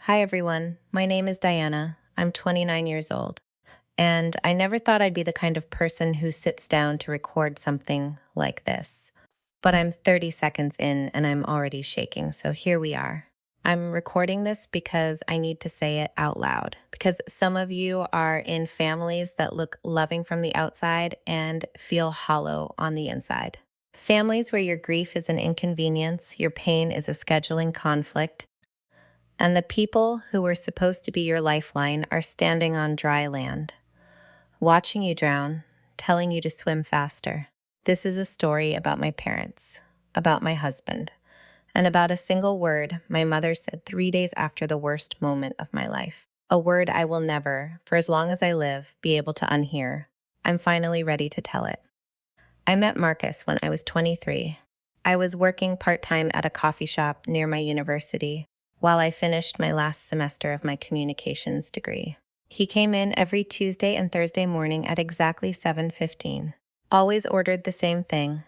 Hi, everyone. My name is Diana. I'm 29 years old. And I never thought I'd be the kind of person who sits down to record something like this. But I'm 30 seconds in and I'm already shaking. So here we are. I'm recording this because I need to say it out loud. Because some of you are in families that look loving from the outside and feel hollow on the inside. Families where your grief is an inconvenience, your pain is a scheduling conflict, and the people who were supposed to be your lifeline are standing on dry land, watching you drown, telling you to swim faster. This is a story about my parents, about my husband, and about a single word my mother said 3 days after the worst moment of my life. A word I will never, for as long as I live, be able to unhear. I'm finally ready to tell it. I met Marcus when I was 23. I was working part-time at a coffee shop near my university while I finished my last semester of my communications degree. He came in every Tuesday and Thursday morning at exactly 7:15. Always ordered the same thing: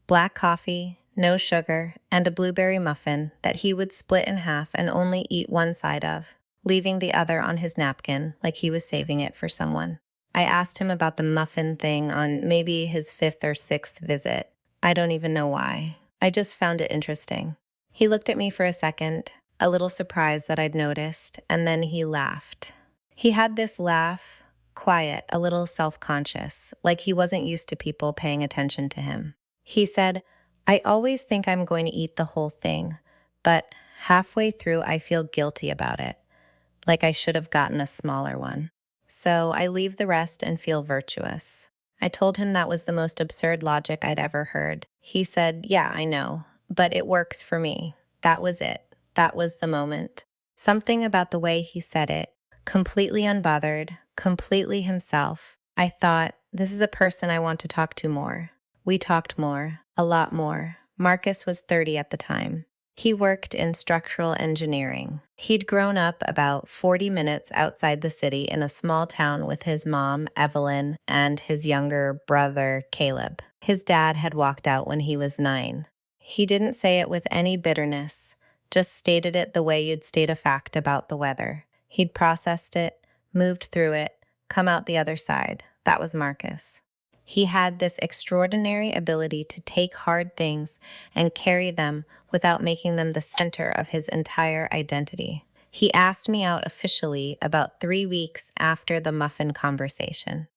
black coffee, no sugar, and a blueberry muffin that he would split in half and only eat one side of, leaving the other on his napkin like he was saving it for someone. I asked him about the muffin thing on maybe his 5th or 6th visit. I don't even know why. I just found it interesting. He looked at me for a second, a little surprised that I'd noticed, and then he laughed. He had this laugh, quiet, a little self-conscious, like he wasn't used to people paying attention to him. He said, "I always think I'm going to eat the whole thing, but halfway through I feel guilty about it, like I should have gotten a smaller one. So I leave the rest and feel virtuous." I told him that was the most absurd logic I'd ever heard. He said, "Yeah, I know, but it works for me." That was it. That was the moment. Something about the way he said it, completely unbothered, completely himself. I thought, this is a person I want to talk to more. We talked more, a lot more. Marcus was 30 at the time. He worked in structural engineering. He'd grown up about 40 minutes outside the city in a small town with his mom, Evelyn, and his younger brother, Caleb. His dad had walked out when he was 9. He didn't say it with any bitterness, just stated it the way you'd state a fact about the weather. He'd processed it, moved through it, come out the other side. That was Marcus. He had this extraordinary ability to take hard things and carry them without making them the center of his entire identity. He asked me out officially about 3 weeks after the muffin conversation.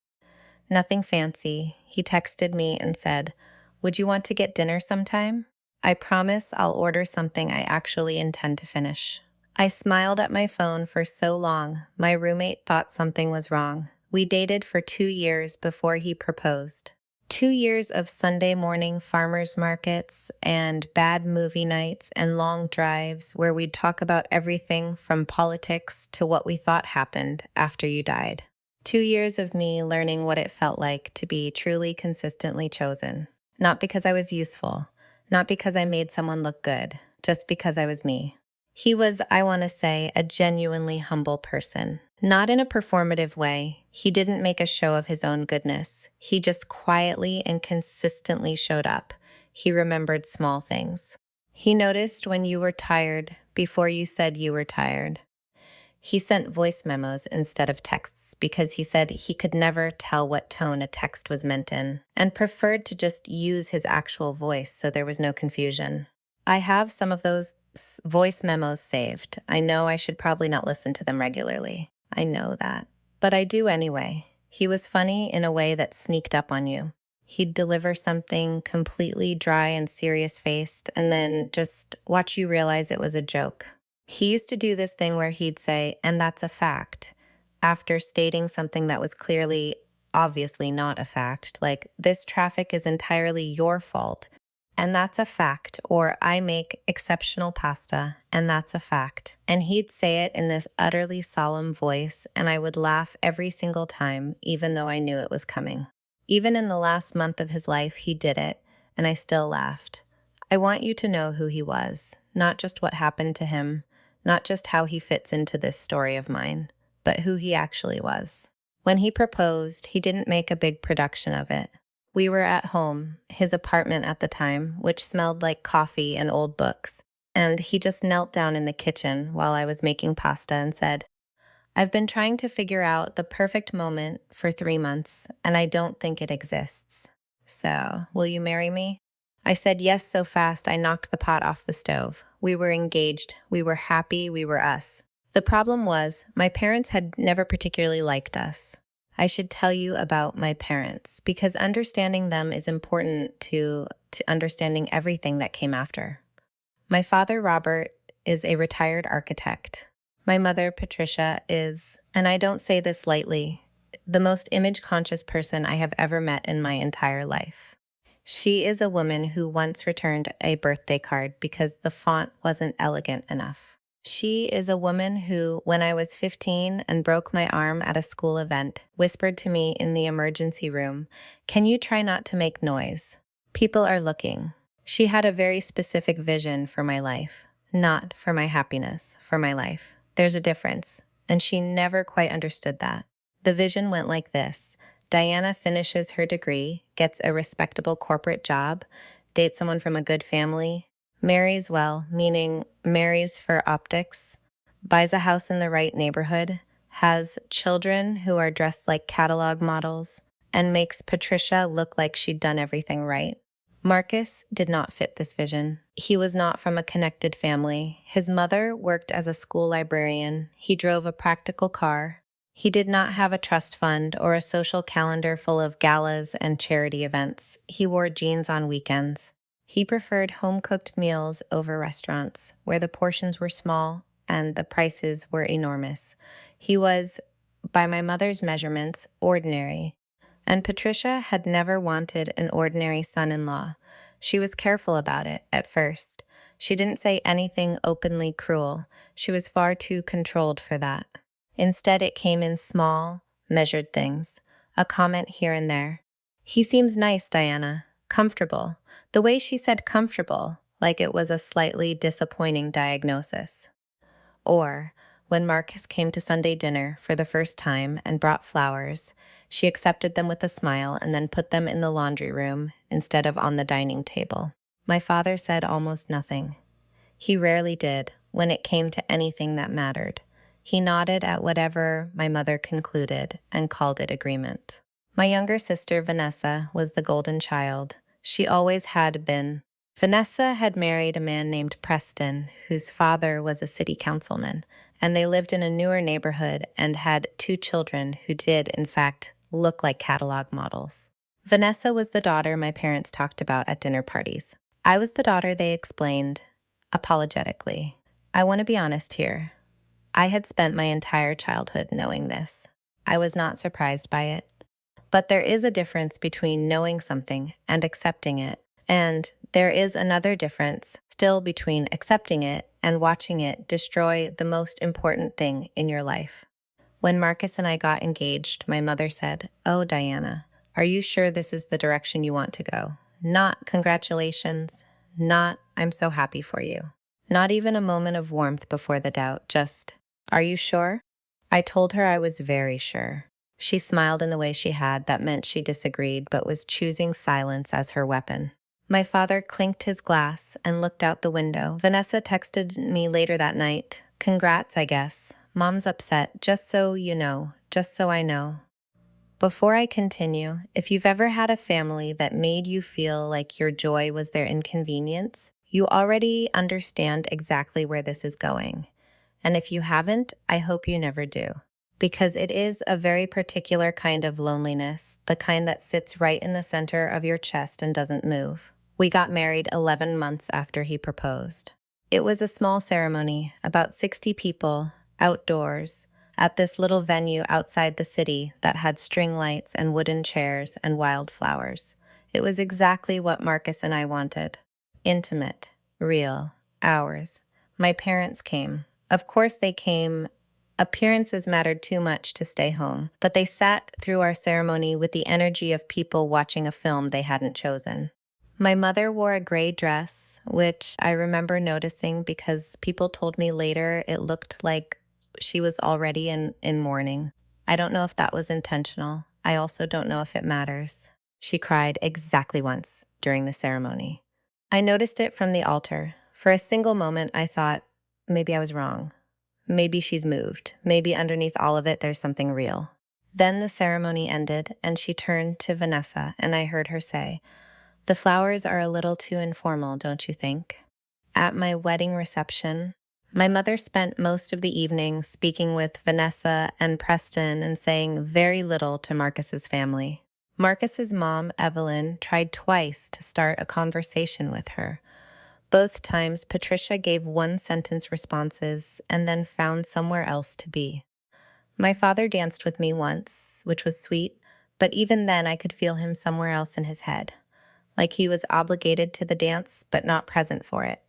Nothing fancy. He texted me and said, "Would you want to get dinner sometime? I promise I'll order something I actually intend to finish." I smiled at my phone for so long, my roommate thought something was wrong. We dated for 2 years before he proposed. 2 years of Sunday morning farmers markets and bad movie nights and long drives where we'd talk about everything from politics to what we thought happened after you died. 2 years of me learning what it felt like to be truly consistently chosen. Not because I was useful, not because I made someone look good, just because I was me. He was, I want to say, a genuinely humble person. Not in a performative way. He didn't make a show of his own goodness. He just quietly and consistently showed up. He remembered small things. He noticed when you were tired before you said you were tired. He sent voice memos instead of texts because he said he could never tell what tone a text was meant in and preferred to just use his actual voice so there was no confusion. I have some of those voice memos saved. I know I should probably not listen to them regularly. I know that. But I do anyway. He was funny in a way that sneaked up on you. He'd deliver something completely dry and serious-faced and then just watch you realize it was a joke. He used to do this thing where he'd say, "And that's a fact," after stating something that was clearly, obviously not a fact, like, "This traffic is entirely your fault, and that's a fact," or "I make exceptional pasta, and that's a fact." And he'd say it in this utterly solemn voice, and I would laugh every single time, even though I knew it was coming. Even in the last month of his life, he did it, and I still laughed. I want you to know who he was, not just what happened to him, not just how he fits into this story of mine, but who he actually was. When he proposed, he didn't make a big production of it. We were at home, his apartment at the time, which smelled like coffee and old books. And he just knelt down in the kitchen while I was making pasta and said, "I've been trying to figure out the perfect moment for 3 months, and I don't think it exists. So, will you marry me?" I said yes so fast I knocked the pot off the stove. We were engaged. We were happy. We were us. The problem was, my parents had never particularly liked us. I should tell you about my parents, because understanding them is important to understanding everything that came after. My father, Robert, is a retired architect. My mother, Patricia, is, and I don't say this lightly, the most image-conscious person I have ever met in my entire life. She is a woman who once returned a birthday card because the font wasn't elegant enough. She is a woman who, when I was 15 and broke my arm at a school event, whispered to me in the emergency room, "Can you try not to make noise? People are looking." She had a very specific vision for my life, not for my happiness, for my life. There's a difference, and she never quite understood that. The vision went like this. Diana finishes her degree, gets a respectable corporate job, dates someone from a good family, marries well, meaning marries for optics, buys a house in the right neighborhood, has children who are dressed like catalog models, and makes Patricia look like she'd done everything right. Marcus did not fit this vision. He was not from a connected family. His mother worked as a school librarian. He drove a practical car. He did not have a trust fund or a social calendar full of galas and charity events. He wore jeans on weekends. He preferred home-cooked meals over restaurants, where the portions were small and the prices were enormous. He was, by my mother's measurements, ordinary. And Patricia had never wanted an ordinary son-in-law. She was careful about it at first. She didn't say anything openly cruel. She was far too controlled for that. Instead, it came in small, measured things, a comment here and there. "He seems nice, Diana. Comfortable." The way she said comfortable, like it was a slightly disappointing diagnosis. Or, when Marcus came to Sunday dinner for the first time and brought flowers, she accepted them with a smile and then put them in the laundry room instead of on the dining table. My father said almost nothing. He rarely did when it came to anything that mattered. He nodded at whatever my mother concluded and called it agreement. My younger sister, Vanessa, was the golden child. She always had been. Vanessa had married a man named Preston, whose father was a city councilman, and they lived in a newer neighborhood and had 2 children who did, in fact, look like catalog models. Vanessa was the daughter my parents talked about at dinner parties. I was the daughter they explained, apologetically. I want to be honest here. I had spent my entire childhood knowing this. I was not surprised by it. But there is a difference between knowing something and accepting it. And there is another difference still between accepting it and watching it destroy the most important thing in your life. When Marcus and I got engaged, my mother said, "Oh, Diana, are you sure this is the direction you want to go?" Not "congratulations," not "I'm so happy for you." Not even a moment of warmth before the doubt, just, "Are you sure?" I told her I was very sure. She smiled in the way she had that meant she disagreed but was choosing silence as her weapon. My father clinked his glass and looked out the window. Vanessa texted me later that night, "Congrats, I guess. Mom's upset, just so you know, just so I know." Before I continue, if you've ever had a family that made you feel like your joy was their inconvenience, you already understand exactly where this is going. And if you haven't, I hope you never do. Because it is a very particular kind of loneliness, the kind that sits right in the center of your chest and doesn't move. We got married 11 months after he proposed. It was a small ceremony, about 60 people, outdoors, at this little venue outside the city that had string lights and wooden chairs and wildflowers. It was exactly what Marcus and I wanted. Intimate, real, ours. My parents came. Of course they came. Appearances mattered too much to stay home, but they sat through our ceremony with the energy of people watching a film they hadn't chosen. My mother wore a gray dress, which I remember noticing because people told me later it looked like she was already in mourning. I don't know if that was intentional. I also don't know if it matters. She cried exactly once during the ceremony. I noticed it from the altar. For a single moment, I thought, maybe I was wrong. Maybe she's moved. Maybe underneath all of it, there's something real. Then the ceremony ended, and she turned to Vanessa, and I heard her say, "The flowers are a little too informal, don't you think?" At my wedding reception, my mother spent most of the evening speaking with Vanessa and Preston and saying very little to Marcus's family. Marcus's mom, Evelyn, tried twice to start a conversation with her. Both times, Patricia gave one-sentence responses and then found somewhere else to be. My father danced with me once, which was sweet, but even then I could feel him somewhere else in his head, like he was obligated to the dance but not present for it.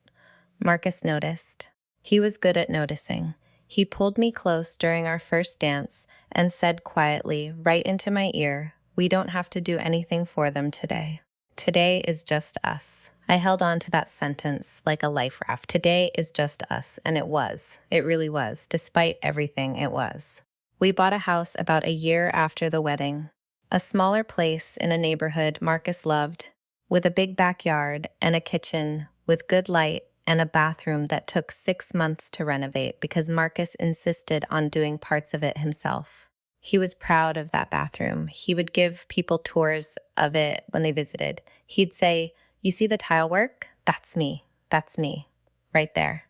Marcus noticed. He was good at noticing. He pulled me close during our first dance and said quietly, right into my ear, "We don't have to do anything for them today. Today is just us." I held on to that sentence like a life raft. Today is just us, and it was. It really was. Despite everything, it was. We bought a house about a year after the wedding. A smaller place in a neighborhood Marcus loved, with a big backyard and a kitchen with good light and a bathroom that took 6 months to renovate because Marcus insisted on doing parts of it himself. He was proud of that bathroom. He would give people tours of it when they visited. He'd say, "You see the tile work? That's me. That's me. Right there."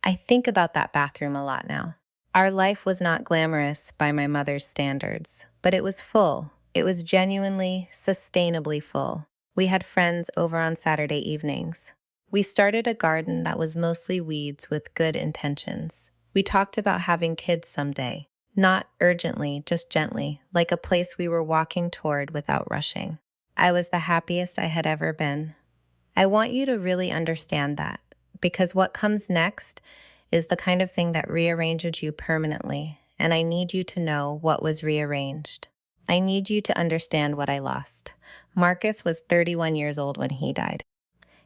I think about that bathroom a lot now. Our life was not glamorous by my mother's standards, but it was full. It was genuinely, sustainably full. We had friends over on Saturday evenings. We started a garden that was mostly weeds with good intentions. We talked about having kids someday. Not urgently, just gently, like a place we were walking toward without rushing. I was the happiest I had ever been. I want you to really understand that, because what comes next is the kind of thing that rearranges you permanently, and I need you to know what was rearranged. I need you to understand what I lost. Marcus was 31 years old when he died.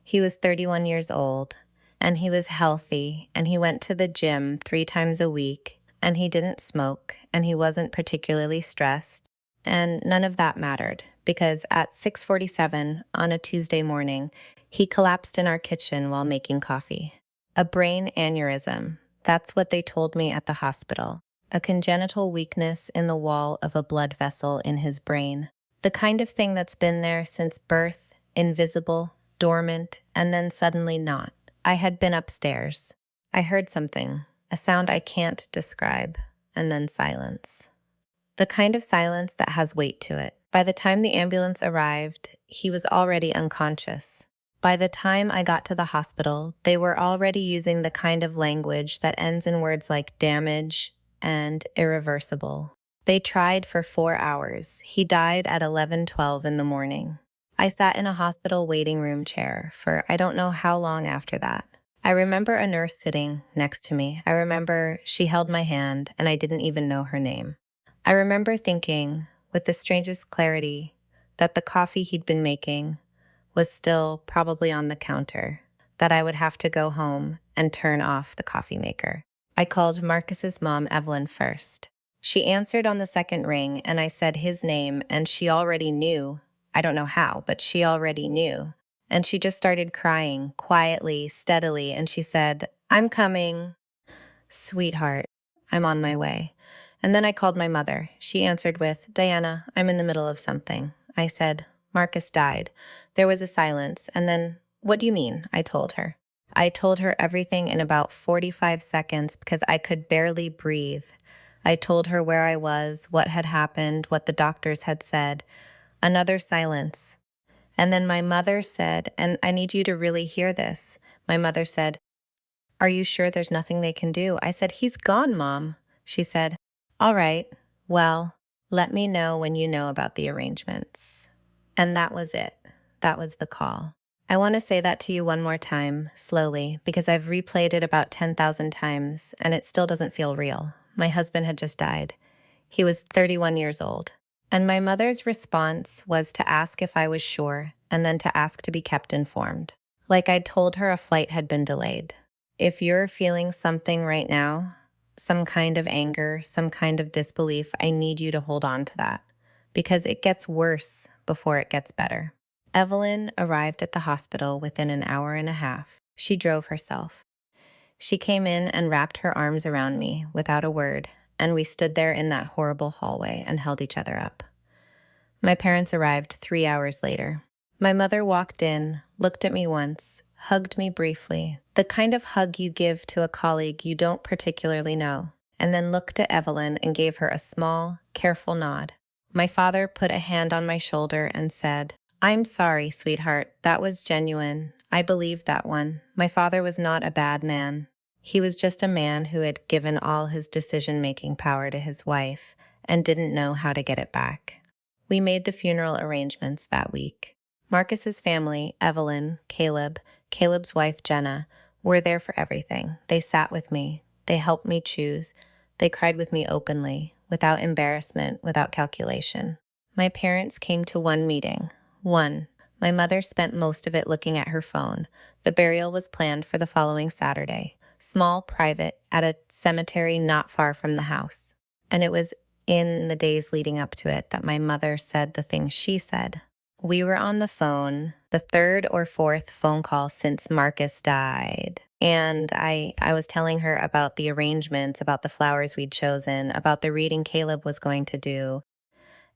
He was 31 years old, and he was healthy, and he went to the gym 3 times a week, and he didn't smoke, and he wasn't particularly stressed, and none of that mattered, because at 6:47 on a Tuesday morning, he collapsed in our kitchen while making coffee. A brain aneurysm, that's what they told me at the hospital. A congenital weakness in the wall of a blood vessel in his brain. The kind of thing that's been there since birth, invisible, dormant, and then suddenly not. I had been upstairs. I heard something, a sound I can't describe, and then silence. The kind of silence that has weight to it. By the time the ambulance arrived, he was already unconscious. By the time I got to the hospital, they were already using the kind of language that ends in words like damage and irreversible. They tried for 4 hours. He died at 11:12 in the morning. I sat in a hospital waiting room chair for I don't know how long after that. I remember a nurse sitting next to me. I remember she held my hand and I didn't even know her name. I remember thinking, with the strangest clarity, that the coffee he'd been making was still probably on the counter, that I would have to go home and turn off the coffee maker. I called Marcus's mom, Evelyn, first. She answered on the second ring, and I said his name, and she already knew. I don't know how, but she already knew. And she just started crying, quietly, steadily, and she said, "I'm coming." "Sweetheart, I'm on my way." And then I called my mother. She answered with, "Diana, I'm in the middle of something." I said, "Marcus died." There was a silence, and then, "What do you mean?" I told her. I told her everything in about 45 seconds because I could barely breathe. I told her where I was, what had happened, what the doctors had said. Another silence. And then my mother said, and I need you to really hear this. My mother said, "Are you sure there's nothing they can do?" I said, "He's gone, Mom." She said, "All right, well, let me know when you know about the arrangements." And that was it. That was the call. I want to say that to you one more time, slowly, because I've replayed it about 10,000 times, and it still doesn't feel real. My husband had just died. He was 31 years old. And my mother's response was to ask if I was sure, and then to ask to be kept informed. Like I'd told her a flight had been delayed. If you're feeling something right now, some kind of anger, some kind of disbelief, I need you to hold on to that, because it gets worse before it gets better. Evelyn arrived at the hospital within an hour and a half. She drove herself. She came in and wrapped her arms around me without a word, and we stood there in that horrible hallway and held each other up. My parents arrived 3 hours later. My mother walked in, looked at me once, hugged me briefly, the kind of hug you give to a colleague you don't particularly know, and then looked at Evelyn and gave her a small, careful nod. My father put a hand on my shoulder and said, "I'm sorry, sweetheart. That was genuine. I believed that one. My father was not a bad man. He was just a man who had given all his decision-making power to his wife and didn't know how to get it back." We made the funeral arrangements that week. Marcus's family, Evelyn, Caleb's wife, Jenna, were there for everything. They sat with me. They helped me choose. They cried with me openly, without embarrassment, without calculation. My parents came to one meeting. One. My mother spent most of it looking at her phone. The burial was planned for the following Saturday. Small, private, at a cemetery not far from the house. And it was in the days leading up to it that my mother said the things she said. We were on the phone, the third or fourth phone call since Marcus died. And I was telling her about the arrangements, about the flowers we'd chosen, about the reading Caleb was going to do.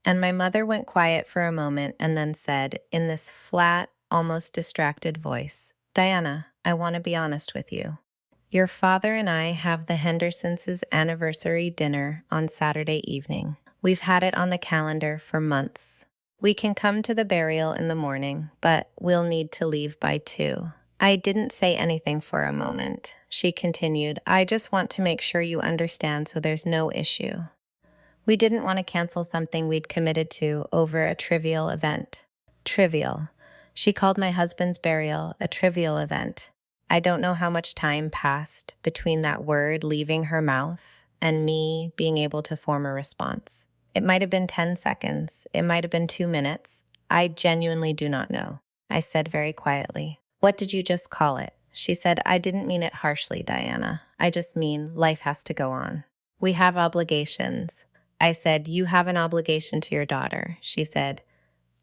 And my mother went quiet for a moment and then said, in this flat, almost distracted voice, "Diana, I want to be honest with you. Your father and I have the Hendersons' anniversary dinner on Saturday evening. We've had it on the calendar for months. We can come to the burial in the morning, but we'll need to leave by 2. I didn't say anything for a moment. She continued, "I just want to make sure you understand so there's no issue. We didn't want to cancel something we'd committed to over a trivial event." Trivial. She called my husband's burial a trivial event. I don't know how much time passed between that word leaving her mouth and me being able to form a response. It might have been 10 seconds. It might have been 2 minutes. I genuinely do not know. I said very quietly, "What did you just call it?" She said, "I didn't mean it harshly, Diana. I just mean life has to go on. We have obligations." I said, "You have an obligation to your daughter." She said,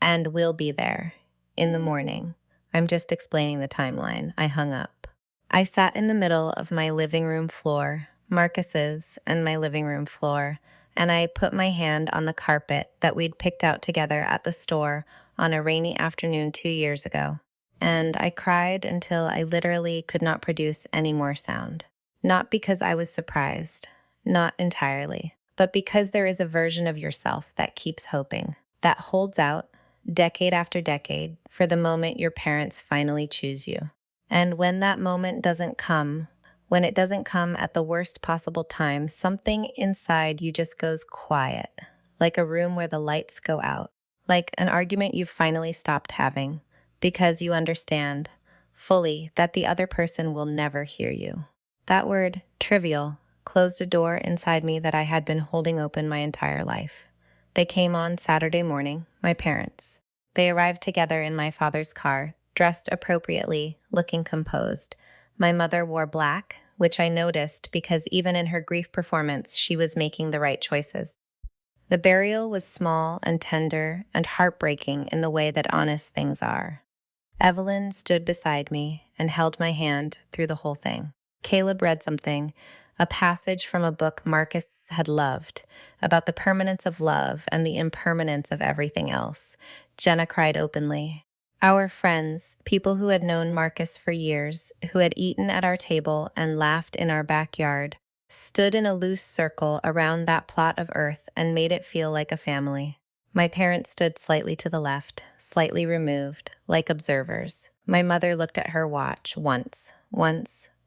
"And we'll be there in the morning." I'm just explaining the timeline. I hung up. I sat in the middle of my living room floor, Marcus's and my living room floor, and I put my hand on the carpet that we'd picked out together at the store on a rainy afternoon 2 years ago. And I cried until I literally could not produce any more sound. Not because I was surprised, not entirely, but because there is a version of yourself that keeps hoping, that holds out, decade after decade, for the moment your parents finally choose you. And when that moment doesn't come, when it doesn't come at the worst possible time, something inside you just goes quiet, like a room where the lights go out, like an argument you've finally stopped having, because you understand fully that the other person will never hear you. That word, trivial, closed a door inside me that I had been holding open my entire life. They came on Saturday morning, my parents. They arrived together in my father's car, dressed appropriately, looking composed. My mother wore black, which I noticed because even in her grief performance, she was making the right choices. The burial was small and tender and heartbreaking in the way that honest things are. Evelyn stood beside me and held my hand through the whole thing. Caleb read something, a passage from a book Marcus had loved, about the permanence of love and the impermanence of everything else. Jenna cried openly. Our friends, people who had known Marcus for years, who had eaten at our table and laughed in our backyard, stood in a loose circle around that plot of earth and made it feel like a family. My parents stood slightly to the left, slightly removed, like observers. My mother looked at her watch once,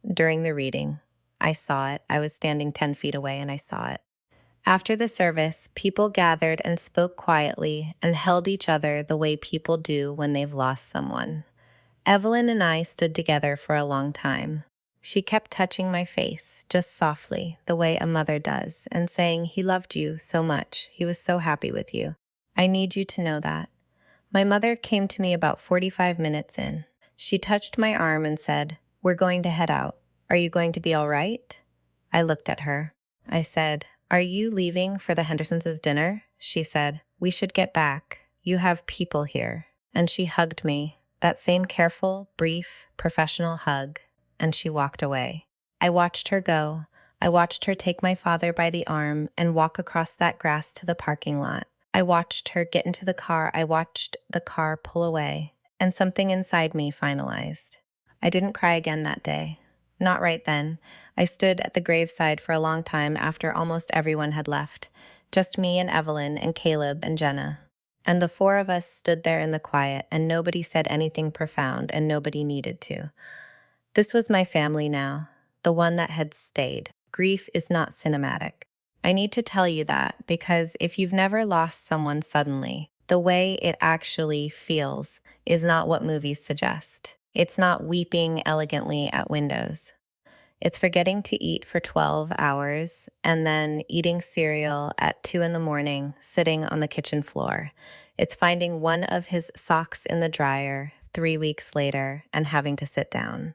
during the reading. I saw it. I was standing 10 feet away and I saw it. After the service, people gathered and spoke quietly and held each other the way people do when they've lost someone. Evelyn and I stood together for a long time. She kept touching my face, just softly, the way a mother does, and saying, "He loved you so much. He was so happy with you. I need you to know that." My mother came to me about 45 minutes in. She touched my arm and said, "We're going to head out. Are you going to be all right?" I looked at her. I said, "Are you leaving for the Hendersons' dinner?" She said, "We should get back. You have people here." And she hugged me, that same careful, brief, professional hug, and she walked away. I watched her go. I watched her take my father by the arm and walk across that grass to the parking lot. I watched her get into the car. I watched the car pull away, and something inside me finalized. I didn't cry again that day. Not right then. I stood at the graveside for a long time after almost everyone had left. Just me and Evelyn and Caleb and Jenna. And the four of us stood there in the quiet, and nobody said anything profound, and nobody needed to. This was my family now, the one that had stayed. Grief is not cinematic. I need to tell you that because if you've never lost someone suddenly, the way it actually feels is not what movies suggest. It's not weeping elegantly at windows. It's forgetting to eat for 12 hours and then eating cereal at 2 in the morning, sitting on the kitchen floor. It's finding one of his socks in the dryer 3 weeks later and having to sit down.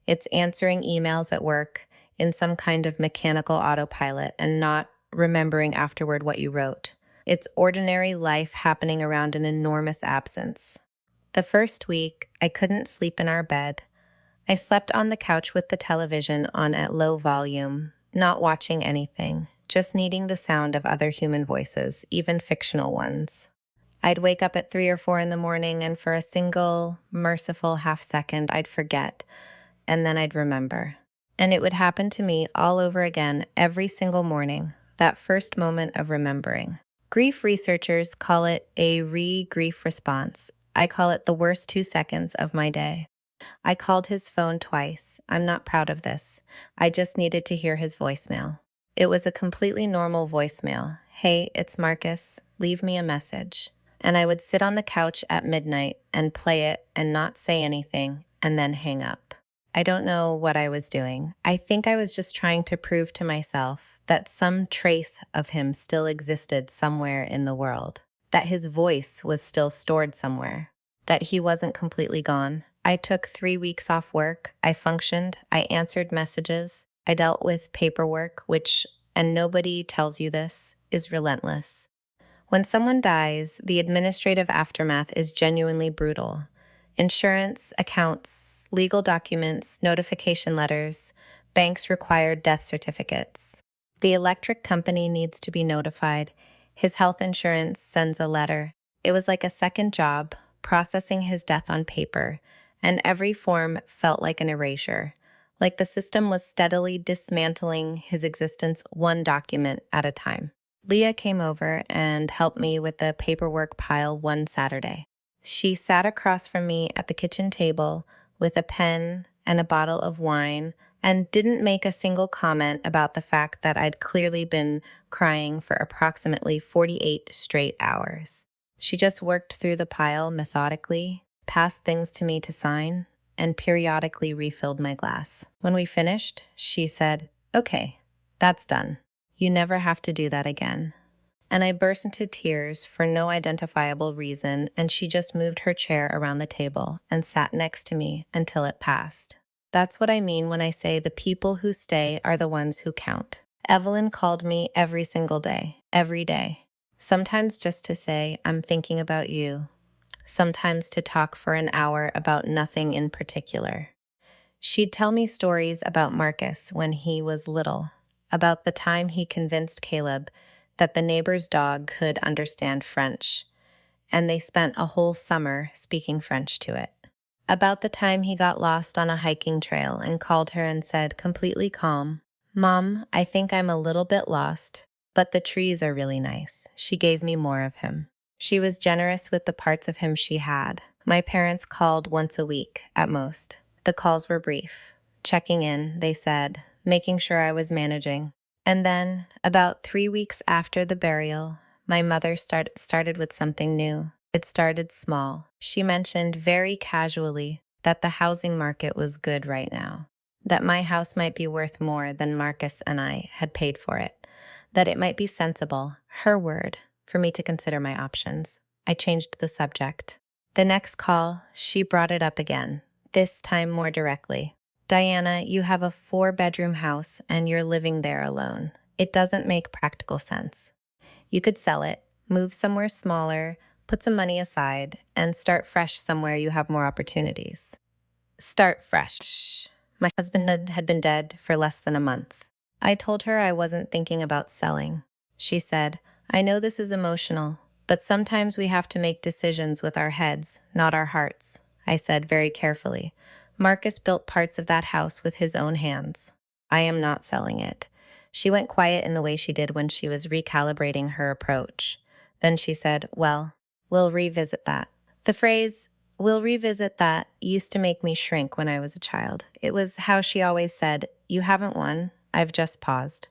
It's answering emails at work in some kind of mechanical autopilot and not remembering afterward what you wrote. It's ordinary life happening around an enormous absence. The first week, I couldn't sleep in our bed. I slept on the couch with the television on at low volume, not watching anything, just needing the sound of other human voices, even fictional ones. I'd wake up at 3 or 4 in the morning, and for a single, merciful half second, I'd forget, and then I'd remember. And it would happen to me all over again every single morning, that first moment of remembering. Grief researchers call it a re-grief response. I call it the worst 2 seconds of my day. I called his phone twice. I'm not proud of this. I just needed to hear his voicemail. It was a completely normal voicemail. Hey, it's Marcus. Leave me a message. And I would sit on the couch at midnight and play it and not say anything and then hang up. I don't know what I was doing. I think I was just trying to prove to myself that some trace of him still existed somewhere in the world, that his voice was still stored somewhere, that he wasn't completely gone. I took 3 weeks off work. I functioned. I answered messages. I dealt with paperwork, which, and nobody tells you this, is relentless. When someone dies, the administrative aftermath is genuinely brutal. Insurance, accounts, legal documents, notification letters, banks require death certificates. The electric company needs to be notified. His health insurance sends a letter. It was like a second job, processing his death on paper, and every form felt like an erasure, like the system was steadily dismantling his existence one document at a time. Leah came over and helped me with the paperwork pile one Saturday. She sat across from me at the kitchen table with a pen and a bottle of wine and didn't make a single comment about the fact that I'd clearly been crying for approximately 48 straight hours. She just worked through the pile methodically, passed things to me to sign, and periodically refilled my glass. When we finished, she said, "Okay, that's done. You never have to do that again." And I burst into tears for no identifiable reason, and she just moved her chair around the table and sat next to me until it passed. That's what I mean when I say the people who stay are the ones who count. Evelyn called me every single day, every day. Sometimes just to say, "I'm thinking about you." Sometimes to talk for an hour about nothing in particular. She'd tell me stories about Marcus when he was little, about the time he convinced Caleb that the neighbor's dog could understand French, and they spent a whole summer speaking French to it. About the time he got lost on a hiking trail and called her and said, completely calm, "Mom, I think I'm a little bit lost, but the trees are really nice." She gave me more of him. She was generous with the parts of him she had. My parents called once a week, at most. The calls were brief. Checking in, they said, making sure I was managing. And then, about 3 weeks after the burial, my mother started with something new. It started small. She mentioned very casually that the housing market was good right now, that my house might be worth more than Marcus and I had paid for it, that it might be sensible, her word, for me to consider my options. I changed the subject. The next call, she brought it up again, this time more directly. "Diana, you have a 4-bedroom house and you're living there alone. It doesn't make practical sense. You could sell it, move somewhere smaller, put some money aside, and start fresh somewhere you have more opportunities. Start fresh. My husband had been dead for less than a month. I told her I wasn't thinking about selling. She said, I know this is emotional, but sometimes we have to make decisions with our heads, not our hearts. I said very carefully, Marcus built parts of that house with his own hands. I am not selling it. She went quiet in the way she did when she was recalibrating her approach. Then she said, well, we'll revisit that. The phrase, we'll revisit that, used to make me shrink when I was a child. It was how she always said, you haven't won, I've just paused.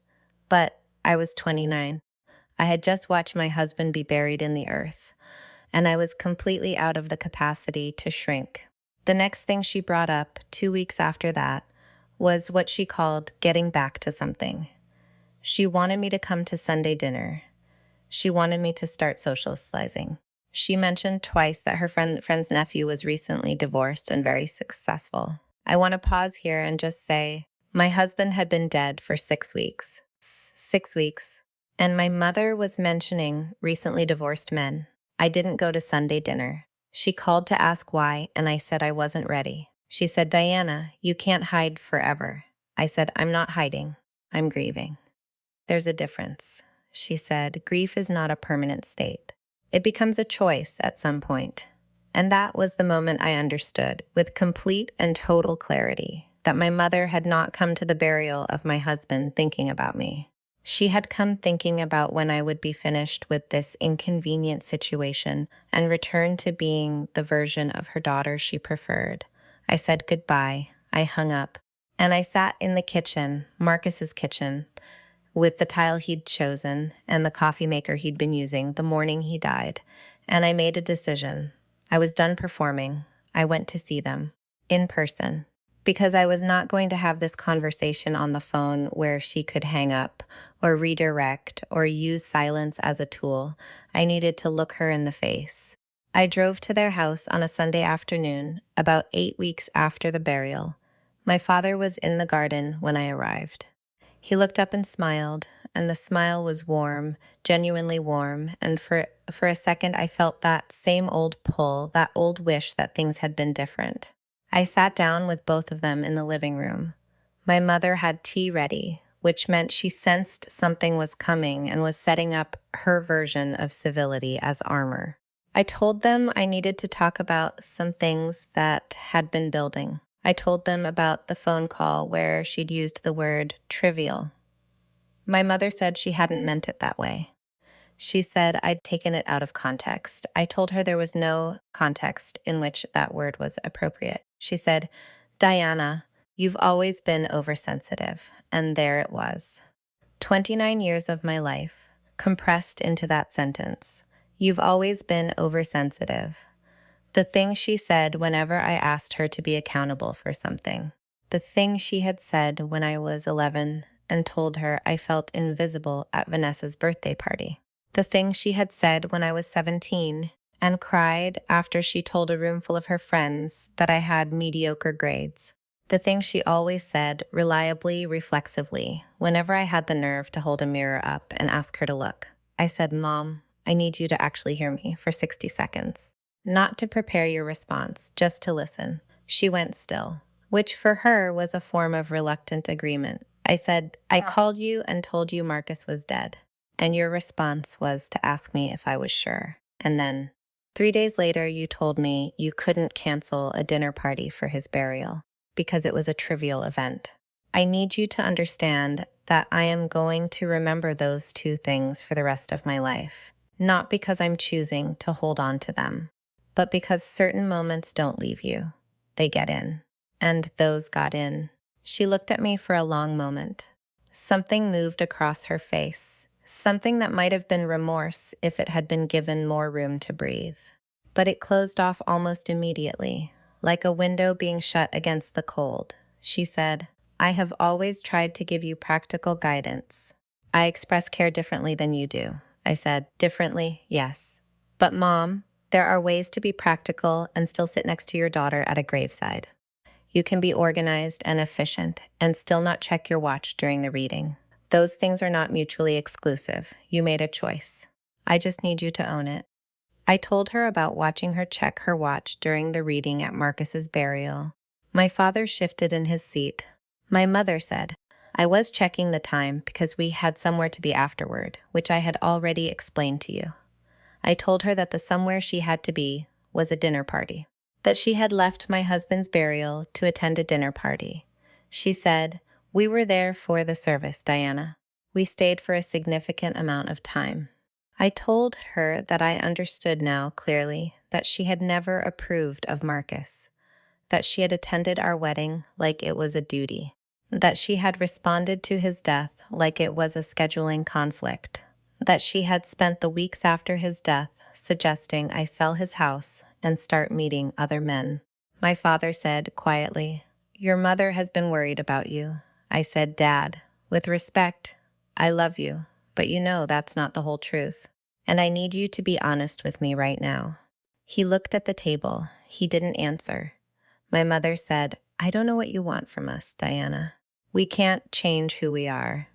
But I was 29. I had just watched my husband be buried in the earth, and I was completely out of the capacity to shrink. The next thing she brought up 2 weeks after that was what she called getting back to something. She wanted me to come to Sunday dinner. She wanted me to start socializing. She mentioned twice that her friend's nephew was recently divorced and very successful. I want to pause here and just say, my husband had been dead for 6 weeks. 6 weeks. And my mother was mentioning recently divorced men. I didn't go to Sunday dinner. She called to ask why, and I said I wasn't ready. She said, Diana, you can't hide forever. I said, I'm not hiding. I'm grieving. There's a difference. She said, grief is not a permanent state. It becomes a choice at some point. And that was the moment I understood, with complete and total clarity, that my mother had not come to the burial of my husband thinking about me. She had come thinking about when I would be finished with this inconvenient situation and return to being the version of her daughter she preferred. I said goodbye. I hung up. And I sat in the kitchen, Marcus's kitchen, with the tile he'd chosen and the coffee maker he'd been using the morning he died. And I made a decision. I was done performing. I went to see them in person, because I was not going to have this conversation on the phone where she could hang up or redirect or use silence as a tool. I needed to look her in the face. I drove to their house on a Sunday afternoon, about 8 weeks after the burial. My father was in the garden when I arrived. He looked up and smiled, and the smile was warm, genuinely warm, and for a second I felt that same old pull, that old wish that things had been different. I sat down with both of them in the living room. My mother had tea ready, which meant she sensed something was coming and was setting up her version of civility as armor. I told them I needed to talk about some things that had been building. I told them about the phone call where she'd used the word trivial. My mother said she hadn't meant it that way. She said I'd taken it out of context. I told her there was no context in which that word was appropriate. She said, Diana, you've always been oversensitive. And there it was. 29 years of my life compressed into that sentence. You've always been oversensitive. The thing she said whenever I asked her to be accountable for something. The thing she had said when I was 11 and told her I felt invisible at Vanessa's birthday party. The thing she had said when I was 17 and cried after she told a room full of her friends that I had mediocre grades. The thing she always said, reliably, reflexively, whenever I had the nerve to hold a mirror up and ask her to look. I said, Mom, I need you to actually hear me for 60 seconds. Not to prepare your response, just to listen. She went still, which for her was a form of reluctant agreement. I said, I called you and told you Marcus was dead. And your response was to ask me if I was sure. And then 3 days later, you told me you couldn't cancel a dinner party for his burial because it was a trivial event. I need you to understand that I am going to remember those two things for the rest of my life, not because I'm choosing to hold on to them, but because certain moments don't leave you. They get in. And those got in. She looked at me for a long moment. Something moved across her face. Something that might have been remorse if it had been given more room to breathe. But it closed off almost immediately, like a window being shut against the cold. She said, I have always tried to give you practical guidance. I express care differently than you do. I said, differently, yes. But Mom, there are ways to be practical and still sit next to your daughter at a graveside. You can be organized and efficient and still not check your watch during the reading. Those things are not mutually exclusive. You made a choice. I just need you to own it. I told her about watching her check her watch during the reading at Marcus's burial. My father shifted in his seat. My mother said, I was checking the time because we had somewhere to be afterward, which I had already explained to you. I told her that the somewhere she had to be was a dinner party, that she had left my husband's burial to attend a dinner party. She said, we were there for the service, Diana. We stayed for a significant amount of time. I told her that I understood now clearly that she had never approved of Marcus, that she had attended our wedding like it was a duty, that she had responded to his death like it was a scheduling conflict, that she had spent the weeks after his death suggesting I sell his house and start meeting other men. My father said quietly, your mother has been worried about you. I said, Dad, with respect, I love you, but you know that's not the whole truth. And I need you to be honest with me right now. He looked at the table. He didn't answer. My mother said, I don't know what you want from us, Diana. We can't change who we are.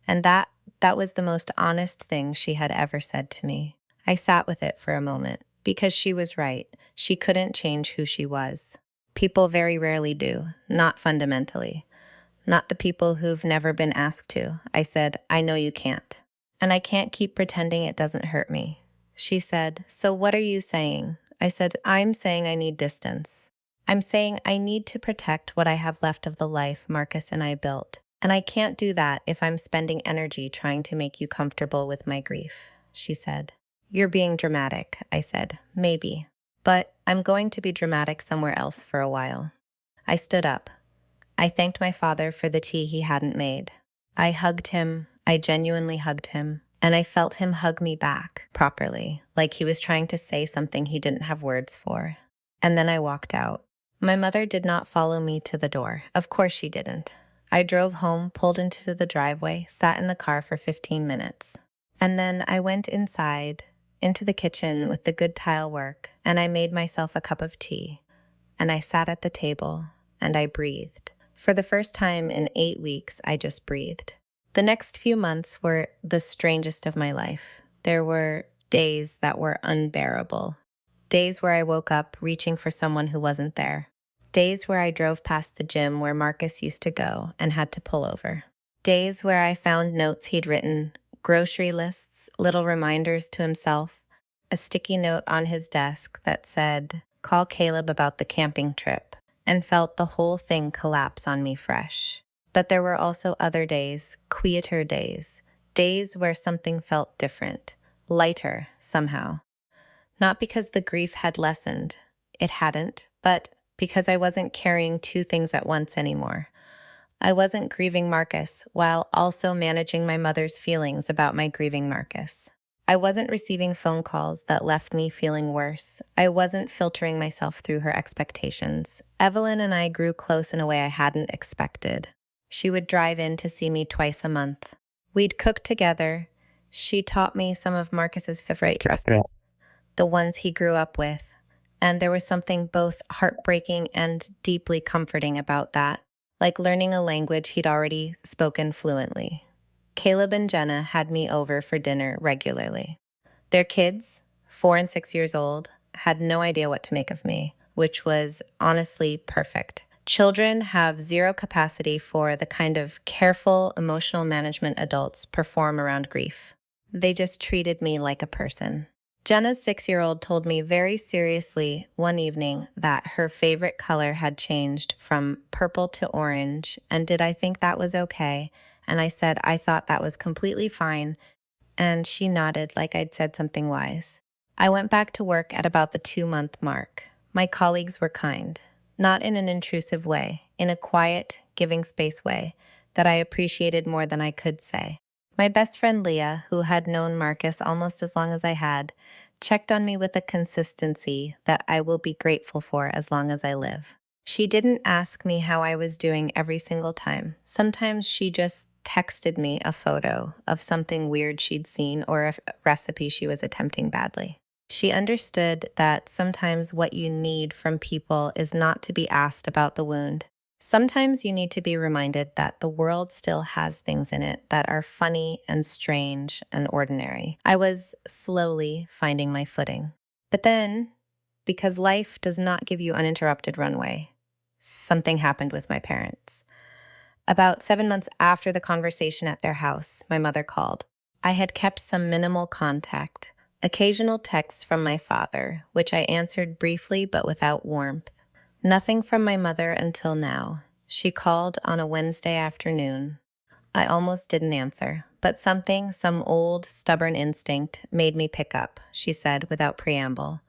And that was the most honest thing she had ever said to me. I sat with it for a moment, because she was right. She couldn't change who she was. People very rarely do, not fundamentally. Not the people who've never been asked to. I said, I know you can't. And I can't keep pretending it doesn't hurt me. She said, so what are you saying? I said, I'm saying I need distance. I'm saying I need to protect what I have left of the life Marcus and I built. And I can't do that if I'm spending energy trying to make you comfortable with my grief, she said. You're being dramatic, I said. Maybe. But I'm going to be dramatic somewhere else for a while. I stood up. I thanked my father for the tea he hadn't made. I hugged him. I genuinely hugged him. And I felt him hug me back properly, like he was trying to say something he didn't have words for. And then I walked out. My mother did not follow me to the door. Of course she didn't. I drove home, pulled into the driveway, sat in the car for 15 minutes. And then I went inside, into the kitchen with the good tile work, and I made myself a cup of tea. And I sat at the table, and I breathed. For the first time in 8 weeks, I just breathed. The next few months were the strangest of my life. There were days that were unbearable. Days where I woke up reaching for someone who wasn't there. Days where I drove past the gym where Marcus used to go and had to pull over. Days where I found notes he'd written, grocery lists, little reminders to himself, a sticky note on his desk that said, call Caleb about the camping trip, and felt the whole thing collapse on me fresh. But there were also other days, quieter days, days where something felt different, lighter somehow. Not because the grief had lessened, it hadn't, but because I wasn't carrying two things at once anymore. I wasn't grieving Marcus while also managing my mother's feelings about my grieving Marcus. I wasn't receiving phone calls that left me feeling worse. I wasn't filtering myself through her expectations. Evelyn and I grew close in a way I hadn't expected. She would drive in to see me twice a month. We'd cook together. She taught me some of Marcus's favorite recipes, the ones he grew up with. And there was something both heartbreaking and deeply comforting about that, like learning a language he'd already spoken fluently. Caleb and Jenna had me over for dinner regularly. Their kids, 4 and 6 years old, had no idea what to make of me, which was honestly perfect. Children have zero capacity for the kind of careful emotional management adults perform around grief. They just treated me like a person. Jenna's 6-year-old told me very seriously one evening that her favorite color had changed from purple to orange, and did I think that was okay? And I said I thought that was completely fine, and she nodded like I'd said something wise. I went back to work at about the 2-month mark. My colleagues were kind, not in an intrusive way, in a quiet, giving space way that I appreciated more than I could say. My best friend Leah, who had known Marcus almost as long as I had, checked on me with a consistency that I will be grateful for as long as I live. She didn't ask me how I was doing every single time. Sometimes she just texted me a photo of something weird she'd seen or a recipe she was attempting badly. She understood that sometimes what you need from people is not to be asked about the wound. Sometimes you need to be reminded that the world still has things in it that are funny and strange and ordinary. I was slowly finding my footing. But then, because life does not give you uninterrupted runway, something happened with my parents. About 7 months after the conversation at their house, my mother called. I had kept some minimal contact, occasional texts from my father, which I answered briefly but without warmth. Nothing from my mother until now. She called on a Wednesday afternoon. I almost didn't answer, but some old, stubborn instinct made me pick up, she said without preamble.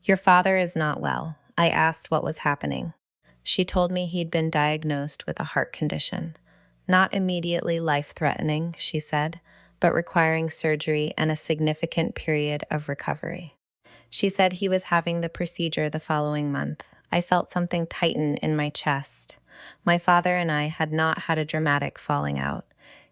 Your father is not well. I asked what was happening. She told me he'd been diagnosed with a heart condition. Not immediately life-threatening, she said, but requiring surgery and a significant period of recovery. She said he was having the procedure the following month. I felt something tighten in my chest. My father and I had not had a dramatic falling out.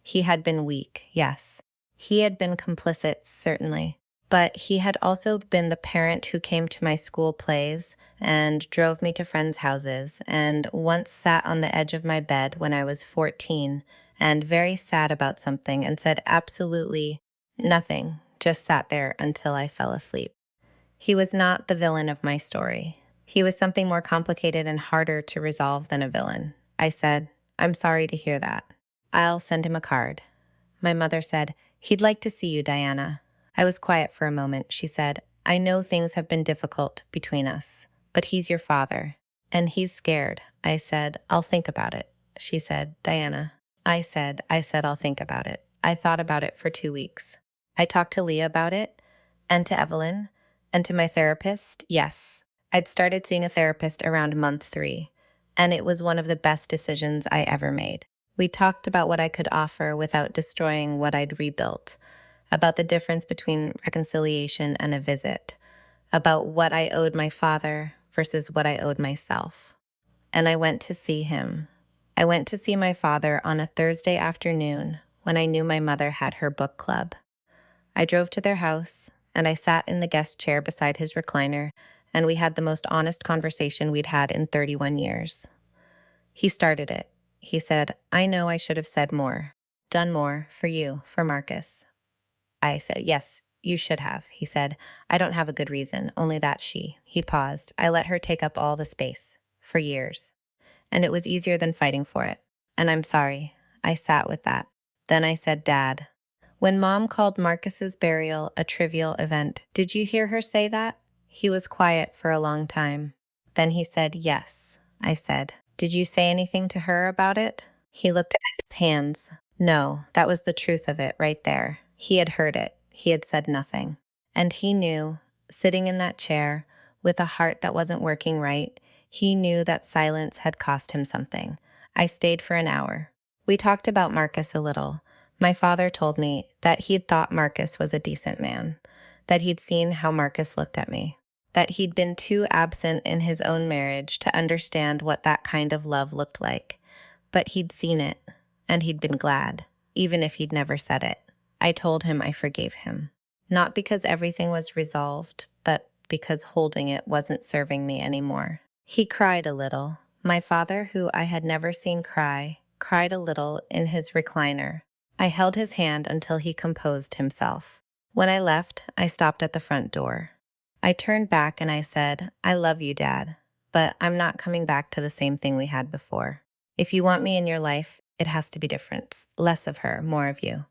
He had been weak, yes. He had been complicit, certainly. But he had also been the parent who came to my school plays and drove me to friends' houses, and once sat on the edge of my bed when I was 14 and very sad about something and said absolutely nothing, just sat there until I fell asleep. He was not the villain of my story. He was something more complicated and harder to resolve than a villain. I said, I'm sorry to hear that. I'll send him a card. My mother said, he'd like to see you, Diana. I was quiet for a moment. She said, I know things have been difficult between us, but he's your father, and he's scared. I said, I'll think about it. She said, Diana. I said, I'll think about it. I thought about it for 2 weeks. I talked to Leah about it, and to Evelyn, and to my therapist. Yes, I'd started seeing a therapist around month 3, and it was one of the best decisions I ever made. We talked about what I could offer without destroying what I'd rebuilt, about the difference between reconciliation and a visit, about what I owed my father versus what I owed myself. And I went to see him. I went to see my father on a Thursday afternoon when I knew my mother had her book club. I drove to their house, and I sat in the guest chair beside his recliner, and we had the most honest conversation we'd had in 31 years. He started it. He said, I know I should have said more, done more for you, for Marcus. I said, yes, you should have. He said, I don't have a good reason, only that she. He paused. I let her take up all the space, for years. And it was easier than fighting for it. And I'm sorry. I sat with that. Then I said, Dad, when Mom called Marcus's burial a trivial event, did you hear her say that? He was quiet for a long time. Then he said, yes. I said, did you say anything to her about it? He looked at his hands. No, that was the truth of it right there. He had heard it. He had said nothing. And he knew, sitting in that chair, with a heart that wasn't working right, he knew that silence had cost him something. I stayed for an hour. We talked about Marcus a little. My father told me that he'd thought Marcus was a decent man, that he'd seen how Marcus looked at me, that he'd been too absent in his own marriage to understand what that kind of love looked like. But he'd seen it, and he'd been glad, even if he'd never said it. I told him I forgave him, not because everything was resolved, but because holding it wasn't serving me anymore. He cried a little. My father, who I had never seen cry, cried a little in his recliner. I held his hand until he composed himself. When I left, I stopped at the front door. I turned back and I said, I love you, Dad, but I'm not coming back to the same thing we had before. If you want me in your life, it has to be different. Less of her, more of you.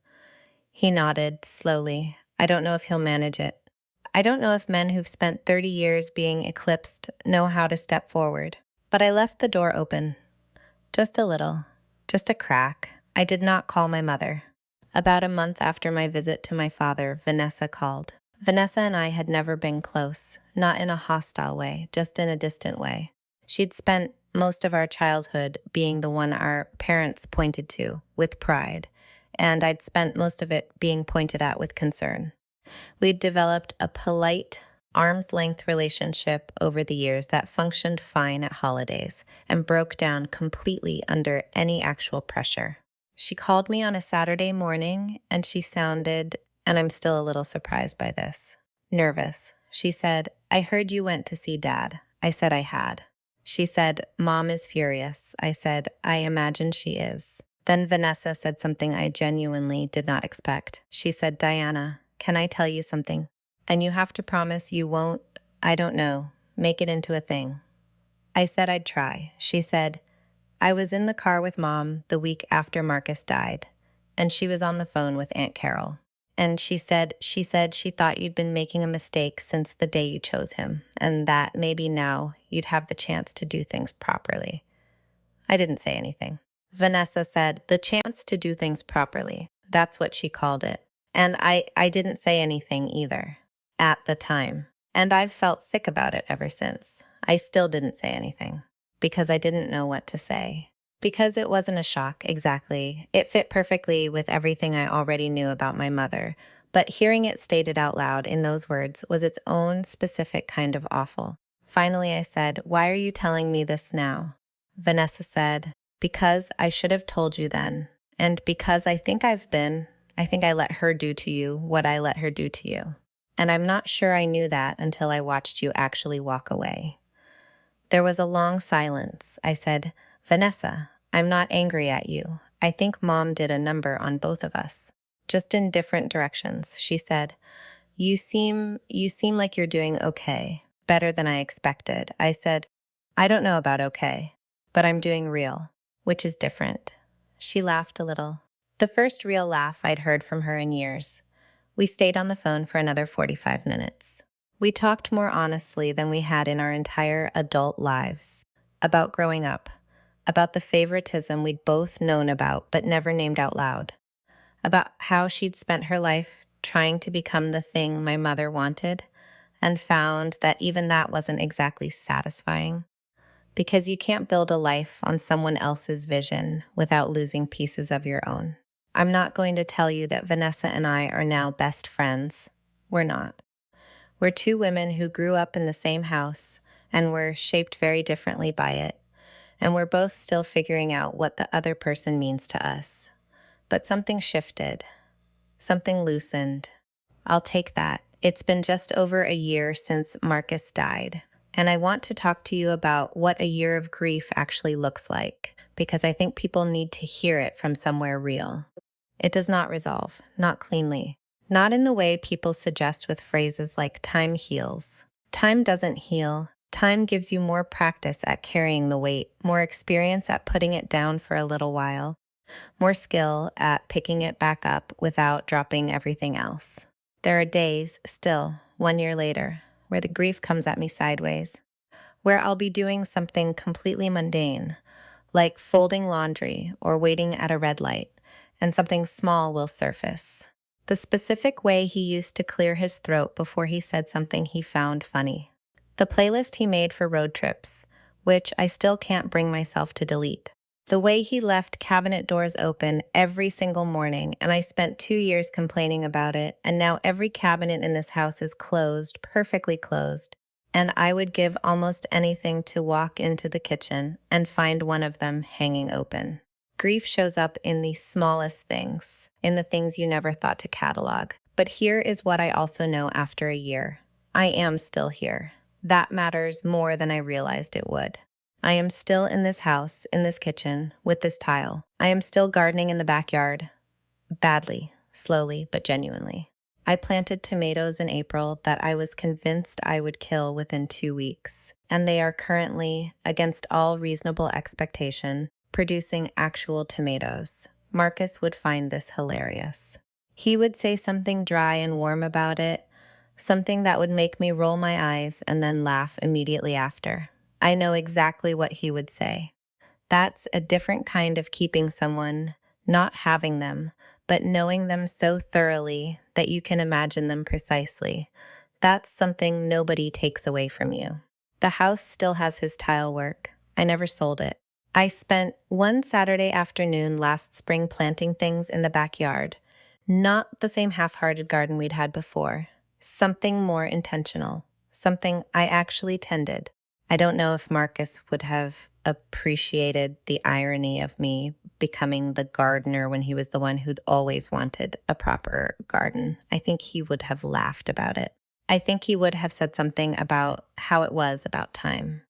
He nodded slowly. I don't know if he'll manage it. I don't know if men who've spent 30 years being eclipsed know how to step forward. But I left the door open. Just a little. Just a crack. I did not call my mother. About a month after my visit to my father, Vanessa called. Vanessa and I had never been close, not in a hostile way, just in a distant way. She'd spent most of our childhood being the one our parents pointed to, with pride, and I'd spent most of it being pointed at with concern. We'd developed a polite, arm's-length relationship over the years that functioned fine at holidays and broke down completely under any actual pressure. She called me on a Saturday morning, and she sounded, and I'm still a little surprised by this, nervous. She said, I heard you went to see Dad. I said I had. She said, Mom is furious. I said, I imagine she is. Then Vanessa said something I genuinely did not expect. She said, Diana, can I tell you something? And you have to promise you won't I don't know. Make it into a thing. I said I'd try. She said, I was in the car with Mom the week after Marcus died, and she was on the phone with Aunt Carol. And she said she thought you'd been making a mistake since the day you chose him, and that maybe now you'd have the chance to do things properly. I didn't say anything. Vanessa said, the chance to do things properly. That's what she called it. And I didn't say anything either, at the time. And I've felt sick about it ever since. I still didn't say anything, because I didn't know what to say. Because it wasn't a shock, exactly. It fit perfectly with everything I already knew about my mother. But hearing it stated out loud in those words was its own specific kind of awful. Finally, I said, why are you telling me this now? Vanessa said, because I should have told you then. And because I think I let her do to you what I let her do to you. And I'm not sure I knew that until I watched you actually walk away. There was a long silence. I said, Vanessa, I'm not angry at you. I think Mom did a number on both of us. Just in different directions. She said, you seem like you're doing okay. Better than I expected. I said, I don't know about okay, but I'm doing real, which is different. She laughed a little. The first real laugh I'd heard from her in years. We stayed on the phone for another 45 minutes. We talked more honestly than we had in our entire adult lives. About growing up. About the favoritism we'd both known about but never named out loud. About how she'd spent her life trying to become the thing my mother wanted and found that even that wasn't exactly satisfying. Because you can't build a life on someone else's vision without losing pieces of your own. I'm not going to tell you that Vanessa and I are now best friends. We're not. We're two women who grew up in the same house and were shaped very differently by it. And we're both still figuring out what the other person means to us. But something shifted. Something loosened. I'll take that. It's been just over a year since Marcus died. And I want to talk to you about what a year of grief actually looks like, because I think people need to hear it from somewhere real. It does not resolve, not cleanly, not in the way people suggest with phrases like time heals. Time doesn't heal. Time gives you more practice at carrying the weight, more experience at putting it down for a little while, more skill at picking it back up without dropping everything else. There are days, still, 1 year later, where the grief comes at me sideways, where I'll be doing something completely mundane, like folding laundry or waiting at a red light, and something small will surface. The specific way he used to clear his throat before he said something he found funny. The playlist he made for road trips, which I still can't bring myself to delete. The way he left cabinet doors open every single morning, and I spent 2 years complaining about it, and now every cabinet in this house is closed, perfectly closed, and I would give almost anything to walk into the kitchen and find one of them hanging open. Grief shows up in the smallest things, in the things you never thought to catalog. But here is what I also know after a year. I am still here. That matters more than I realized it would. I am still in this house, in this kitchen, with this tile. I am still gardening in the backyard. Badly, slowly, but genuinely. I planted tomatoes in April that I was convinced I would kill within 2 weeks. And they are currently, against all reasonable expectation, producing actual tomatoes. Marcus would find this hilarious. He would say something dry and warm about it, something that would make me roll my eyes and then laugh immediately after. I know exactly what he would say. That's a different kind of keeping someone, not having them, but knowing them so thoroughly that you can imagine them precisely. That's something nobody takes away from you. The house still has his tile work. I never sold it. I spent one Saturday afternoon last spring planting things in the backyard. Not the same half-hearted garden we'd had before. Something more intentional. Something I actually tended. I don't know if Marcus would have appreciated the irony of me becoming the gardener when he was the one who'd always wanted a proper garden. I think he would have laughed about it. I think he would have said something about how it was about time.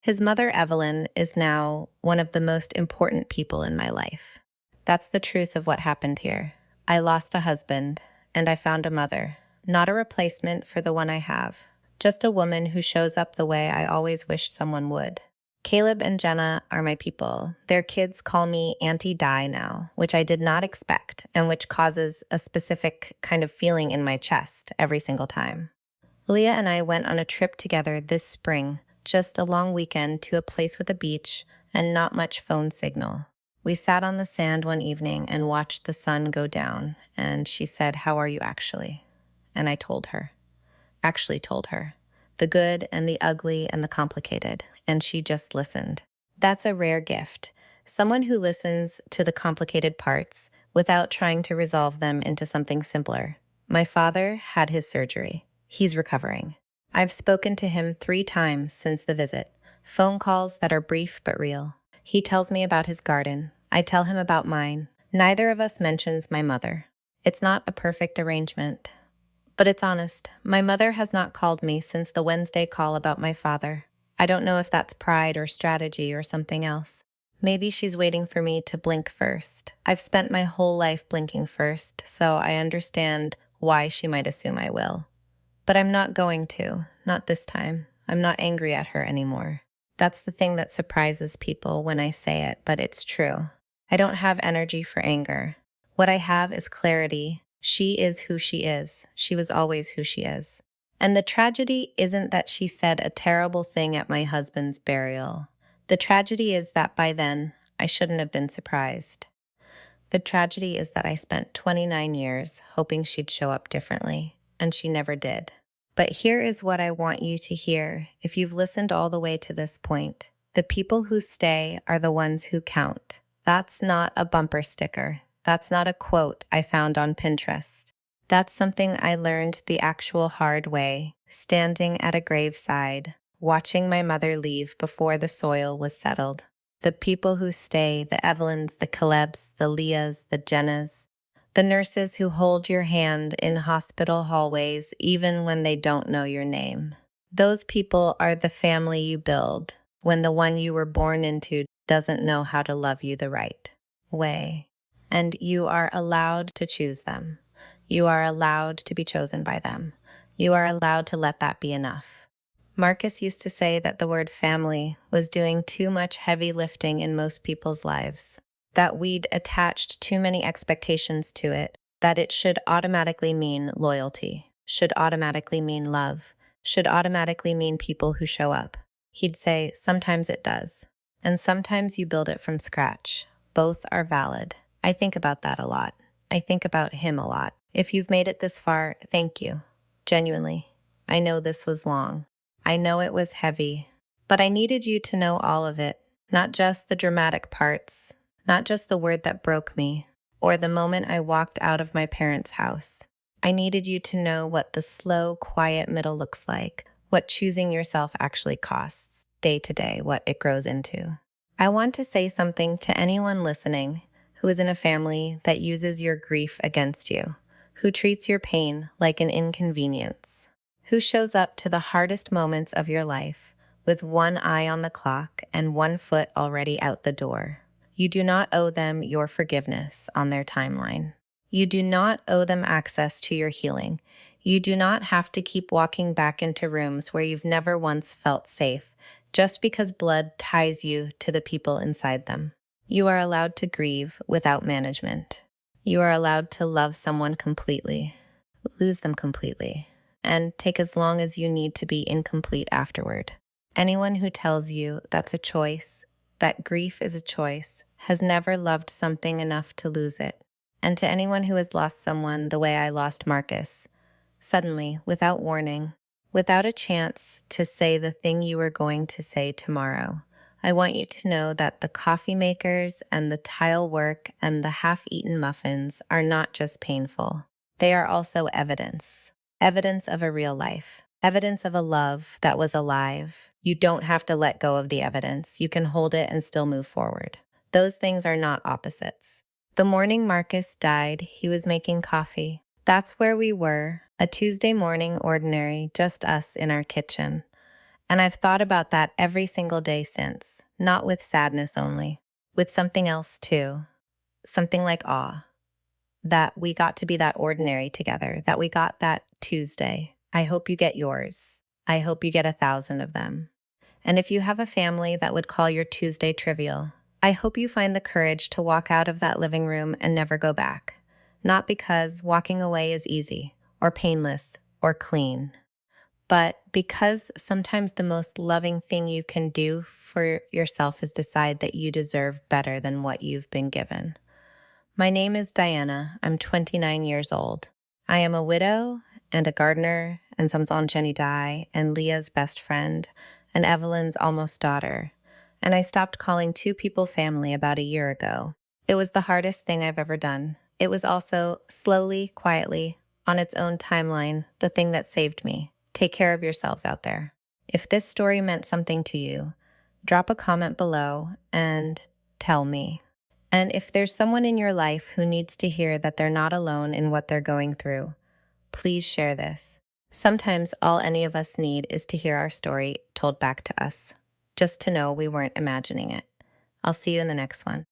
His mother, Evelyn, is now one of the most important people in my life. That's the truth of what happened here. I lost a husband, and I found a mother. Not a replacement for the one I have, Just a woman who shows up the way I always wished someone would. Caleb and Jenna are my people. Their kids call me Auntie Di now, which I did not expect and which causes a specific kind of feeling in my chest every single time. Leah and I went on a trip together this spring, just a long weekend to a place with a beach and not much phone signal. We sat on the sand one evening and watched the sun go down, and she said, "How are you actually?" And I told her. Actually told her. The good and the ugly and the complicated, and she just listened. That's a rare gift. Someone who listens to the complicated parts without trying to resolve them into something simpler. My father had his surgery. He's recovering. I've spoken to him 3 times since the visit. Phone calls that are brief but real. He tells me about his garden. I tell him about mine. Neither of us mentions my mother. It's not a perfect arrangement. But it's honest. My mother has not called me since the Wednesday call about my father. I don't know if that's pride or strategy or something else. Maybe she's waiting for me to blink first. I've spent my whole life blinking first, so I understand why she might assume I will. But I'm not going to. Not this time. I'm not angry at her anymore. That's the thing that surprises people when I say it, but it's true. I don't have energy for anger. What I have is clarity. She is who she is. She was always who she is. And the tragedy isn't that she said a terrible thing at my husband's burial. The tragedy is that by then, I shouldn't have been surprised. The tragedy is that I spent 29 years hoping she'd show up differently, and she never did. But here is what I want you to hear if you've listened all the way to this point. The people who stay are the ones who count. That's not a bumper sticker. That's not a quote I found on Pinterest. That's something I learned the actual hard way, standing at a graveside, watching my mother leave before the soil was settled. The people who stay, the Evelyns, the Calebs, the Leahs, the Jennas, the nurses who hold your hand in hospital hallways even when they don't know your name. Those people are the family you build when the one you were born into doesn't know how to love you the right way. And you are allowed to choose them. You are allowed to be chosen by them. You are allowed to let that be enough. Marcus used to say that the word family was doing too much heavy lifting in most people's lives, that we'd attached too many expectations to it, that it should automatically mean loyalty, should automatically mean love, should automatically mean people who show up. He'd say, sometimes it does, and sometimes you build it from scratch. Both are valid. I think about that a lot. I think about him a lot. If you've made it this far, thank you. Genuinely. I know this was long. I know it was heavy. But I needed you to know all of it, not just the dramatic parts, not just the word that broke me, or the moment I walked out of my parents' house. I needed you to know what the slow, quiet middle looks like, what choosing yourself actually costs, day to day, what it grows into. I want to say something to anyone listening who is in a family that uses your grief against you, who treats your pain like an inconvenience, who shows up to the hardest moments of your life with one eye on the clock and one foot already out the door. You do not owe them your forgiveness on their timeline. You do not owe them access to your healing. You do not have to keep walking back into rooms where you've never once felt safe, just because blood ties you to the people inside them. You are allowed to grieve without management. You are allowed to love someone completely, lose them completely, and take as long as you need to be incomplete afterward. Anyone who tells you that's a choice, that grief is a choice, has never loved something enough to lose it. And to anyone who has lost someone the way I lost Marcus, suddenly, without warning, without a chance to say the thing you were going to say tomorrow, I want you to know that the coffee makers and the tile work and the half-eaten muffins are not just painful. They are also evidence. Evidence of a real life. Evidence of a love that was alive. You don't have to let go of the evidence. You can hold it and still move forward. Those things are not opposites. The morning Marcus died, he was making coffee. That's where we were, a Tuesday morning ordinary, just us in our kitchen. And I've thought about that every single day since, not with sadness only, with something else too, something like awe, that we got to be that ordinary together, that we got that Tuesday. I hope you get yours. I hope you get 1,000 of them. And if you have a family that would call your Tuesday trivial, I hope you find the courage to walk out of that living room and never go back. Not because walking away is easy, or painless, or clean, but because sometimes the most loving thing you can do for yourself is decide that you deserve better than what you've been given. My name is Diana. I'm 29 years old. I am a widow and a gardener and Samson Dai and Leah's best friend and Evelyn's almost daughter. And I stopped calling two people family about a year ago. It was the hardest thing I've ever done. It was also slowly, quietly, on its own timeline, the thing that saved me. Take care of yourselves out there. If this story meant something to you, drop a comment below and tell me. And if there's someone in your life who needs to hear that they're not alone in what they're going through, please share this. Sometimes all any of us need is to hear our story told back to us, just to know we weren't imagining it. I'll see you in the next one.